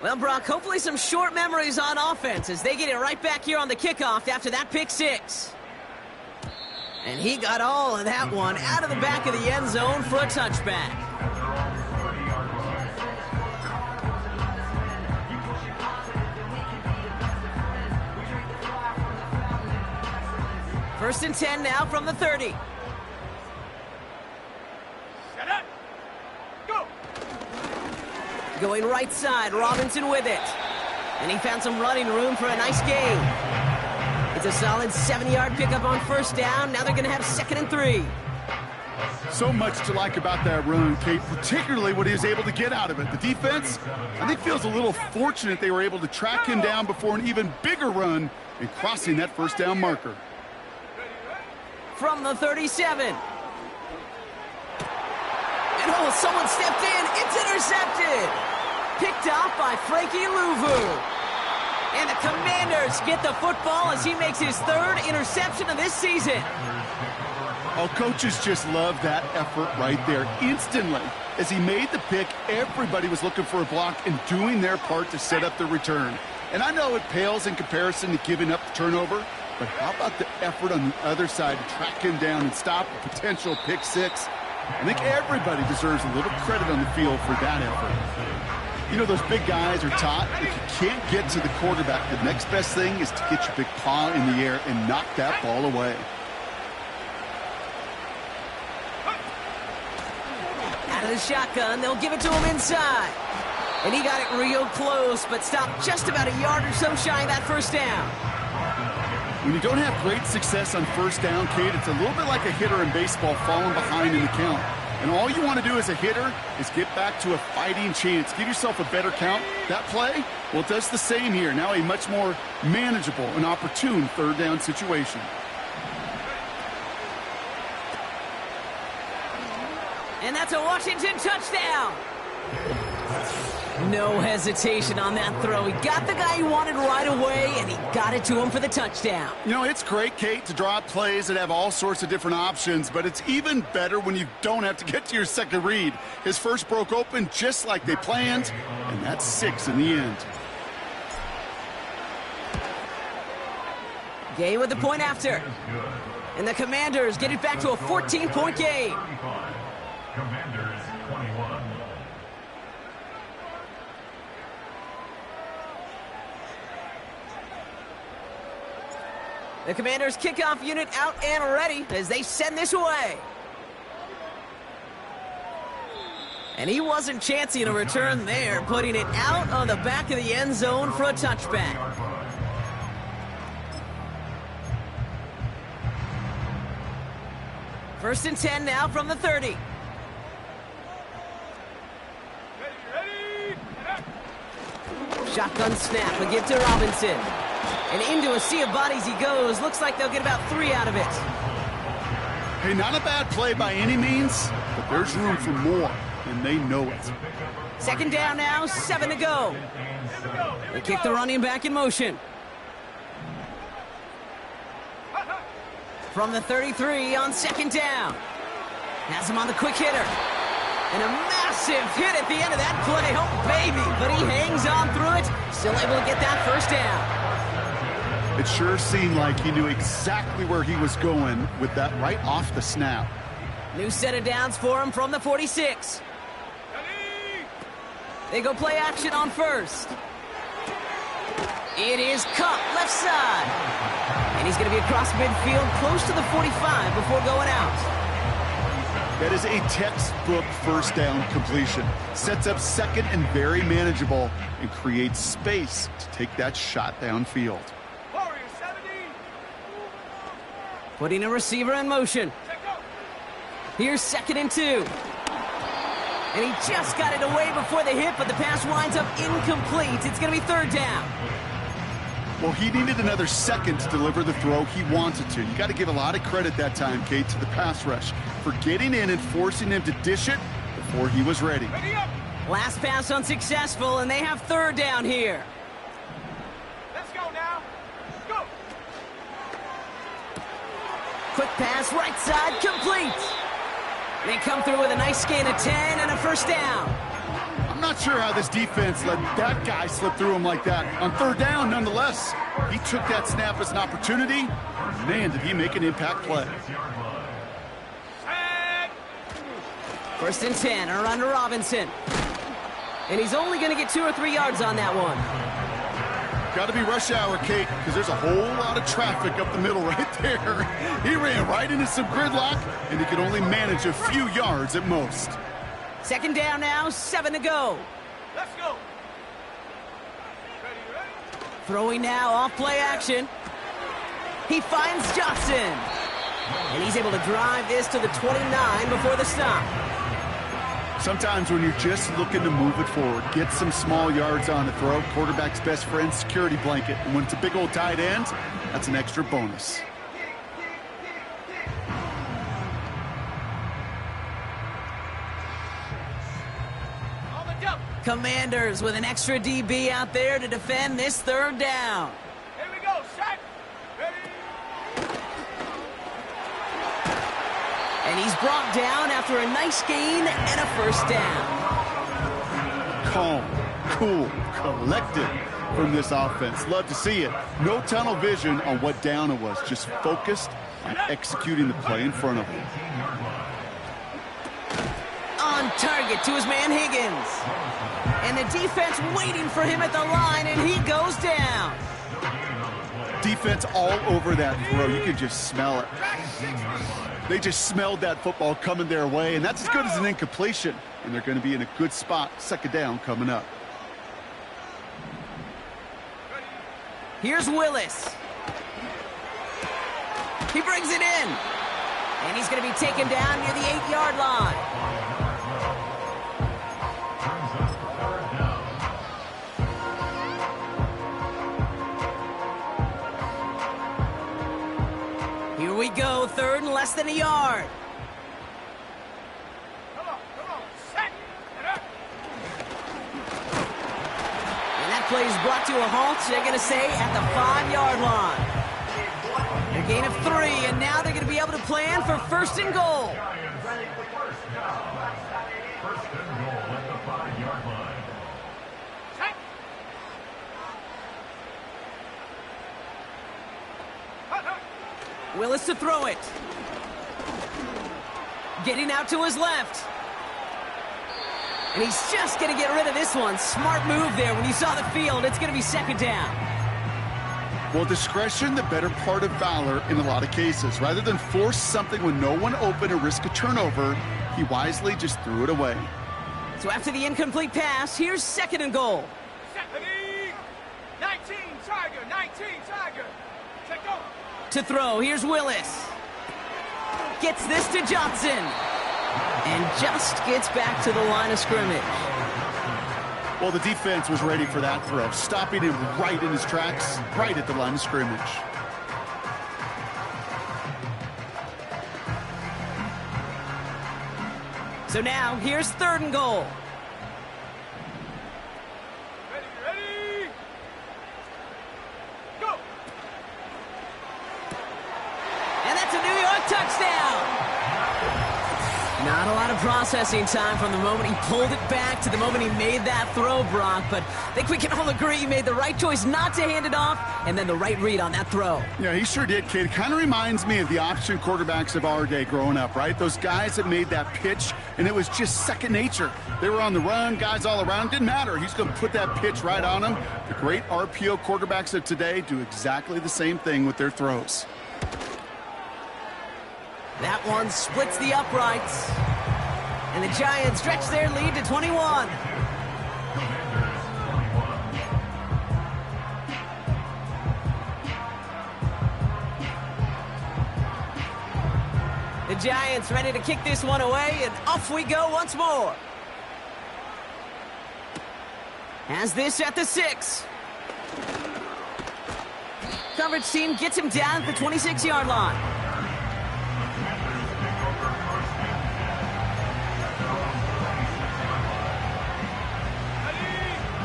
Well, Brock, hopefully some short memories on offense as they get it right back here on the kickoff after that pick six. And he got all of that one out of the back of the end zone for a touchback. First and 10 now from the 30. Set up. Go. Going right side, Robinson with it. And he found some running room for a nice gain. It's a solid 7-yard pickup on first down. Now they're going to have 2nd and 3. So much to like about that run, Kate, particularly what he was able to get out of it. The defense, I think, feels a little fortunate they were able to track him down before an even bigger run in crossing that first down marker. From the 37. And oh, someone stepped in. It's intercepted. Picked off by Frankie Llroe. And the Commanders get the football as he makes his 3rd interception of this season. Oh, coaches just love that effort right there. Instantly, as he made the pick, everybody was looking for a block and doing their part to set up the return. And I know it pales in comparison to giving up the turnover, but how about the effort on the other side to track him down and stop a potential pick six? I think everybody deserves a little credit on the field for that effort. You know, those big guys are taught if you can't get to the quarterback, the next best thing is to get your big paw in the air and knock that ball away. Out of the shotgun, they'll give it to him inside. And he got it real close, but stopped just about a yard or so shy of that first down. When you don't have great success on first down, Kate, it's a little bit like a hitter in baseball falling behind in the count. And all you want to do as a hitter is get back to a fighting chance. Give yourself a better count. That play, well, it does the same here. Now a much more manageable and opportune 3rd down situation. And that's a Washington touchdown. No hesitation on that throw. He got the guy he wanted right away, and he got it to him for the touchdown. You know, it's great, Kate, to draw up plays that have all sorts of different options, but it's even better when you don't have to get to your second read. His first broke open just like they planned, and that's 6 in the end. Game with the point after. And the Commanders get it back to a 14-point game. Commanders 21. The Commanders kickoff unit out and ready as they send this away. And he wasn't chancing a return there, putting it out on the back of the end zone for a touchback. First and 10 now from the 30. Ready. Shotgun snap, a give to Robinson. And into a sea of bodies he goes. Looks like they'll get about 3 out of it. Hey, not a bad play by any means, but there's room for more, and they know it. 2nd down now, 7 to go. They kick the running back in motion. From the 33 on 2nd down. Has him on the quick hitter. And a massive hit at the end of that play. Oh, baby. But he hangs on through it. Still able to get that first down. It sure seemed like he knew exactly where he was going with that right off the snap. New set of downs for him from the 46. They go play action on first. It is caught left side. And he's going to be across midfield, close to the 45 before going out. That is a textbook first down completion. Sets up second and very manageable and creates space to take that shot downfield. Warrior 70. Putting a receiver in motion. Check go. Here's 2nd and 2. And he just got it away before the hit, but the pass winds up incomplete. It's going to be 3rd down. Well, he needed another second to deliver the throw he wanted to. You got to give a lot of credit that time, Kate, to the pass rush for getting in and forcing him to dish it before he was ready. Ready up. Last pass unsuccessful, and they have 3rd down here. Let's go now. Go. Quick pass, right side, complete. They come through with a nice gain of 10 and a 1st down. I'm not sure how this defense let that guy slip through him like that. On 3rd down, nonetheless, he took that snap as an opportunity. Man, did he make an impact play. Set. 1st and 10, around to Robinson. And he's only going to get 2 or 3 yards on that one. Got to be rush hour, Kate, because there's a whole lot of traffic up the middle right there. He ran right into some gridlock, and he could only manage a few yards at most. 2nd down now, 7 to go. Let's go. Ready. Throwing now, off play action. He finds Johnson. And he's able to drive this to the 29 before the stop. Sometimes when you're just looking to move it forward, get some small yards on the throw, quarterback's best friend, security blanket. And when it's a big old tight end, that's an extra bonus. On the jump. Commanders with an extra DB out there to defend this 3rd down. Here we go. Set. Ready. And he's brought down after a nice gain and a 1st down. Calm, cool, collected from this offense. Love to see it. No tunnel vision on what down it was. Just focused on executing the play in front of him. On target to his man Higgins. And the defense waiting for him at the line, and he goes down. Defense all over that throw. You can just smell it. They just smelled that football coming their way, and that's as good as an incompletion. And they're going to be in a good spot, 2nd down coming up. Here's Willis. He brings it in. And he's going to be taken down near the 8-yard line. Here we go, 3rd and less than a yard. Come on. Set. And up. And that play is brought to a halt, they're going to say, at the 5-yard line. A gain of 3, and now they're going to be able to plan for 1st and goal. First and goal at the 5-yard line. Set. Hut. Willis to throw it. Getting out to his left. And he's just going to get rid of this one. Smart move there. When you saw the field, it's going to be 2nd down. Well, discretion, the better part of valor in a lot of cases. Rather than force something when no one open or risk a turnover, he wisely just threw it away. So after the incomplete pass, here's 2nd and goal. Set. Ready. 19 Tiger. 19 Tiger. Check go. To throw, here's Willis. Gets this to Johnson. And just gets back to the line of scrimmage. Well, the defense was ready for that throw, stopping him right in his tracks, right at the line of scrimmage. So now, here's 3rd and goal. Ready. Go. And that's a New York touchdown. Not a lot of processing time from the moment he pulled it back to the moment he made that throw, Brock. But I think we can all agree he made the right choice not to hand it off, and then the right read on that throw. Yeah, he sure did, kid. It kind of reminds me of the option quarterbacks of our day growing up, right? Those guys that made that pitch, and it was just second nature. They were on the run, guys all around. Didn't matter. He's going to put that pitch right on them. The great RPO quarterbacks of today do exactly the same thing with their throws. That one splits the uprights. And the Giants stretch their lead to 21. The Giants ready to kick this one away, and off we go once more. Has this at the 6. Coverage team gets him down at the 26-yard line.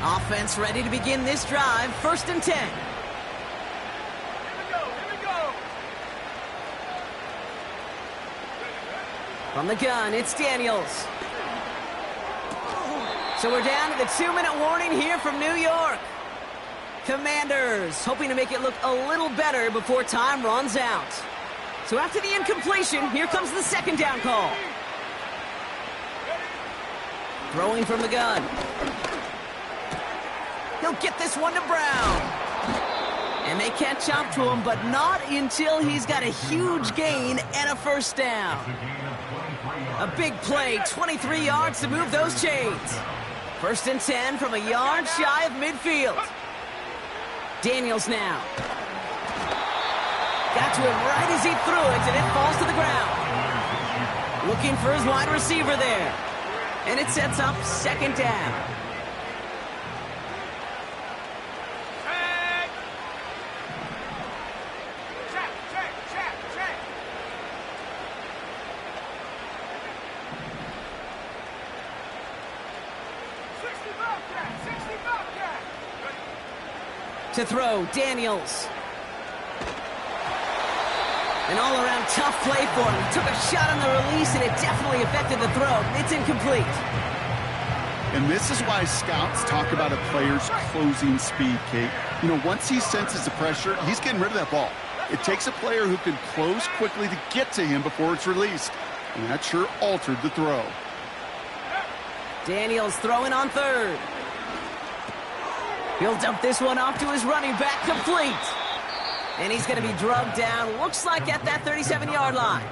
Offense ready to begin this drive. 1st and 10. Here we go. From the gun, it's Daniels. So we're down to the 2-minute warning here from New York. Commanders hoping to make it look a little better before time runs out. So after the incompletion, here comes the 2nd down call. Throwing from the gun. He'll get this one to Brown. And they catch up to him, but not until he's got a huge gain and a 1st down. A big play, 23 yards to move those chains. 1st and 10 from a yard shy of midfield. Daniels now. Got to him right as he threw it, and it falls to the ground. Looking for his wide receiver there. And it sets up 2nd down. To throw, Daniels. An all-around tough play for him. He took a shot on the release, and it definitely affected the throw. It's incomplete. And this is why scouts talk about a player's closing speed, Kate. You know, once he senses the pressure, he's getting rid of that ball. It takes a player who can close quickly to get to him before it's released. And that sure altered the throw. Daniels throwing on 3rd. He'll dump this one off to his running back, complete. And he's going to be drugged down, looks like at that 37-yard line.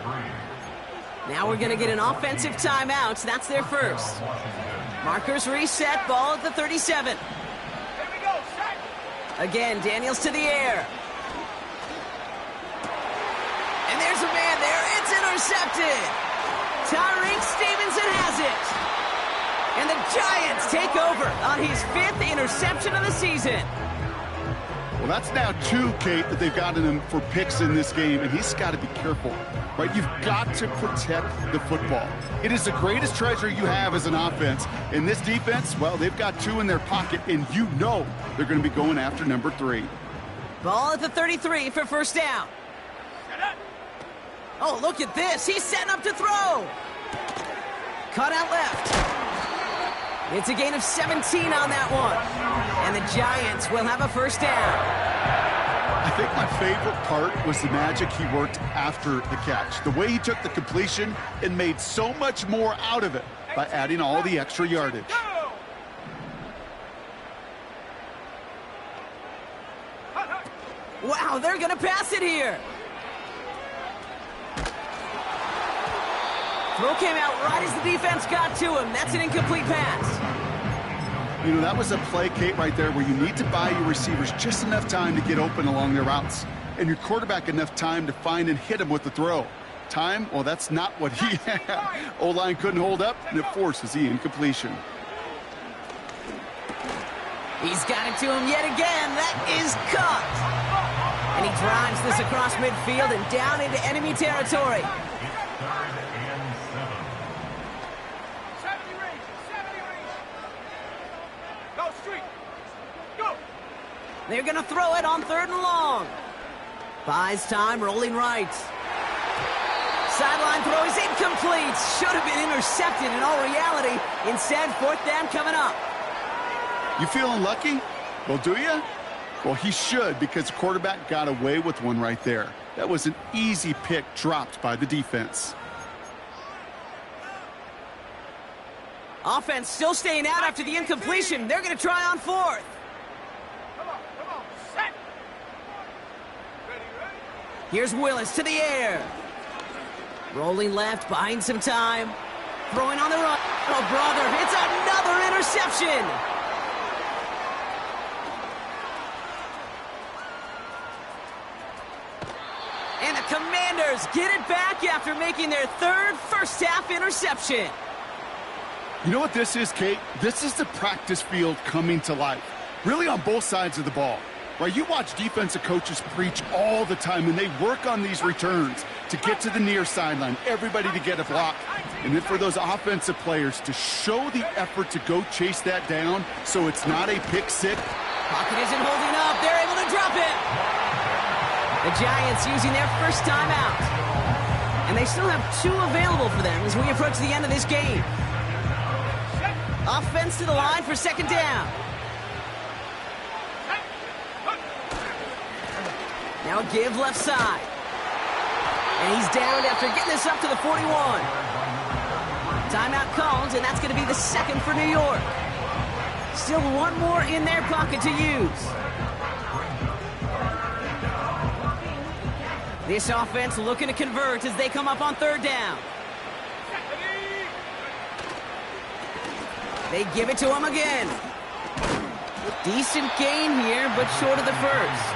Now we're going to get an offensive timeout. So that's their 1st. Markers reset, ball at the 37. Here we go, set. Again, Daniels to the air. And there's a man there. It's intercepted. Tyreek Stevenson has it. And the Giants take over on his 5th interception of the season. Well, that's now 2, Kate, that they've gotten him for picks in this game, and he's got to be careful, right? You've got to protect the football. It is the greatest treasure you have as an offense. And this defense, well, they've got 2 in their pocket, and you know they're going to be going after number 3. Ball at the 33 for 1st down. Oh, look at this. He's setting up to throw. Cut out left. It's a gain of 17 on that one. And the Giants will have a 1st down. I think my favorite part was the magic he worked after the catch. The way he took the completion and made so much more out of it by adding all the extra yardage. Wow, they're going to pass it here. Throw came out right as the defense got to him. That's an incomplete pass. You know, that was a play, Kate, right there where you need to buy your receivers just enough time to get open along their routes. And your quarterback enough time to find and hit him with the throw. Time, well, that's not what he had. O-line couldn't hold up, and it forces the incompletion. He's got it to him yet again. That is caught. And he drives this across midfield and down into enemy territory. They're going to throw it on 3rd and long. Buys time, rolling right. Sideline throw is incomplete. Should have been intercepted in all reality. Instead, fourth down coming up. You feeling lucky? Well, do you? Well, he should, because the quarterback got away with one right there. That was an easy pick dropped by the defense. Offense still staying out after the incompletion. They're going to try on fourth. Come on, set. Ready. Here's Willis to the air. Rolling left, buying some time. Throwing on the run. Oh, brother, it's another interception. And the Commanders get it back after making their third first-half interception. You know what this is, Kate? This is the practice field coming to life, really on both sides of the ball. Right? You watch defensive coaches preach all the time, and they work on these returns to get to the near sideline, everybody to get a block, and then for those offensive players to show the effort to go chase that down so it's not a pick six. Pocket isn't holding up. They're able to drop it. The Giants using their first timeout. And they still have 2 available for them as we approach the end of this game. Offense to the line for second down. Now a give left side. And he's downed after getting this up to the 41. Timeout called, and that's going to be the second for New York. Still one more in their pocket to use. This offense looking to convert as they come up on third down. They give it to him again. Decent gain here, but short of the first.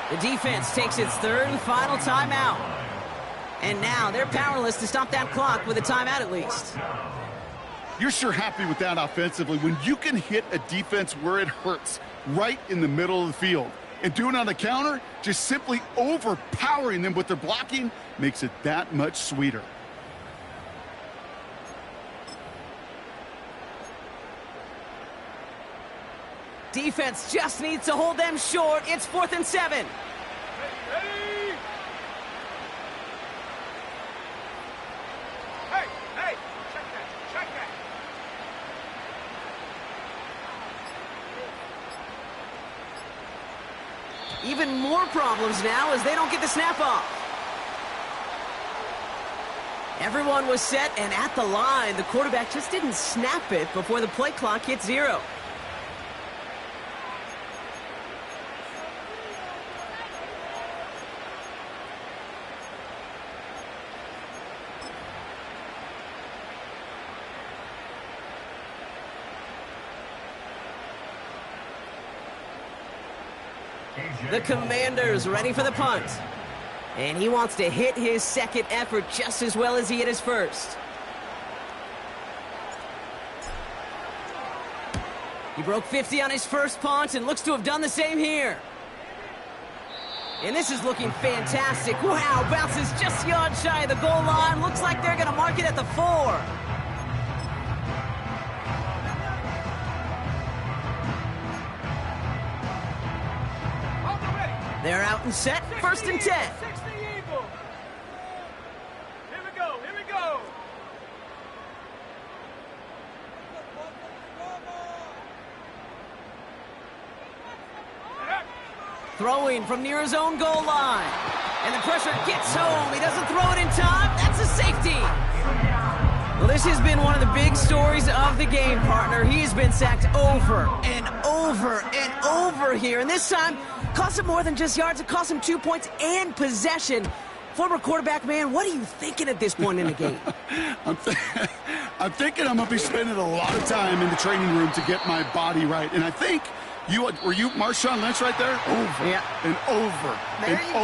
The defense takes its third and final timeout. And now they're powerless to stop that clock with a timeout at least. You're sure happy with that offensively when you can hit a defense where it hurts, right in the middle of the field. And doing it on the counter, just simply overpowering them with their blocking, makes it that much sweeter. Defense just needs to hold them short. It's 4th and 7. Ready. Hey, check that. Even more problems now as they don't get the snap off. Everyone was set and at the line. The quarterback just didn't snap it before the play clock hit 0. The Commanders ready for the punt. And he wants to hit his second effort just as well as he hit his first. He broke 50 on his first punt and looks to have done the same here. And this is looking fantastic. Wow, bounces just yard shy of the goal line. Looks like they're going to mark it at the 4. They're out and set, 1st and 10. 60 Eagle. Here we go. Throwing from near his own goal line. And the pressure gets home. He doesn't throw it in time. That's a safety. Well, this This has been one of the big stories of the game, partner. He's been sacked over and over and over here. And this time, cost him more than just yards. It cost him 2 points and possession. Former quarterback, man, what are you thinking at this point in the game? I'm thinking I'm going to be spending a lot of time in the training room to get my body right. And I think, were you Marshawn Lynch right there? Over Yeah. and over There and you over. go.